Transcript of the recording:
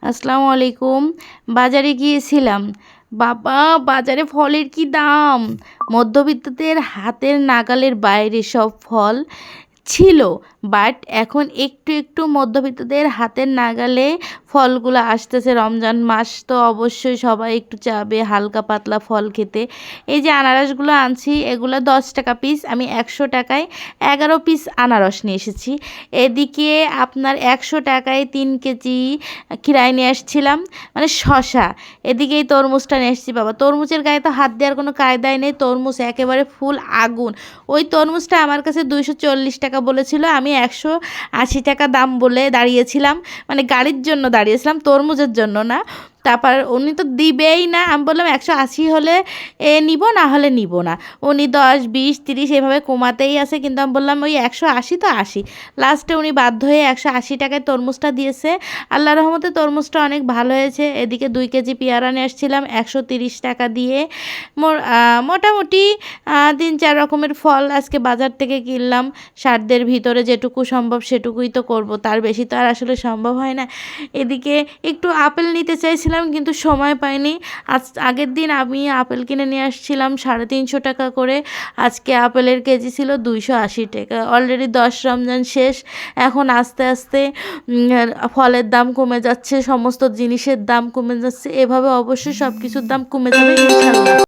আসসালামু আলাইকুম। বাজারে গিয়েছিলাম। বাবা! বাজারে ফলের কি দাম! মধ্যবিত্তদের হাতের নাগালের বাইরে সব ফল ছিল। বাট এখন একটু, একটু মধ্যবিত্তদের হাতের নাগালে ফলগুলো আসতেছে। রমজান মাস তো অবশ্যই সবাই একটু চাবে হালকা পাতলা ফল খেতে। এই যে আনারসগুলো আনছি এগুলো ৳১০ পিস। আমি ৳১০০ য় ১১ পিস আনারস নিয়ে এসেছি। এদিকে আপনার ৳১০০ য় ৩ কেজি খিরাই নিয়ে আসছিলাম, মানে শসা। এদিকে এই তরমুজটা নিয়ে এসেছি। বাবা, তরমুজের গায়ে তো হাত দেওয়ার কোনো কায়দাই নেই। তরমুজ একেবারে ফুল আগুন। ওই তরমুজটা আমার কাছে ৳২৪০ বলেছিল। আমি ৳১৮০ দাম বলে দাঁড়িয়েছিলাম। মানে গাড়ির জন্য দাঁড়িয়েছিলাম, তরমুজের জন্য না। তারপর উনি তো দিবেই না। আমি বললাম ১৮০ হলে নিব, না হলে নিব না। উনি ১০, ২০, ৩০ এভাবে কমাতেই আছে। কিন্তু আমি বললাম ওই ১৮০ তো ৮০। লাস্টে উনি বাধ্য হয়ে ৳১৮০ তরমুজটা দিয়েছে। আল্লাহর রহমতে তরমুজটা অনেক ভালো হয়েছে। এদিকে ২ কেজি পেয়ারা নিয়ে আসছিলাম ৳১৩০ দিয়ে। মোটামুটি ৩-৪ রকমের ফল আজকে বাজার থেকে কিনলাম। সাধ্যের ভিতরে যেটুকু সম্ভব সেটুকুই তো করব, তার বেশি তো আর আসলে সম্ভব হয় না। এদিকে একটু আপেল নিতে চাইছিলাম কিন্তু সময় পাইনি। আগের দিন আমি আপেল কিনে নিয়ে আসছিলাম ৳৩৫০ করে। আজকে আপেলের কেজি ছিল ৳২৮০। অলরেডি ১০ রমজান শেষ। এখন আস্তে আস্তে ফলের দাম কমে যাচ্ছে, সমস্ত জিনিসের দাম কমে যাচ্ছে। এভাবে অবশ্যই সব কিছুর দাম কমে যাবে ইনশাআল্লাহ।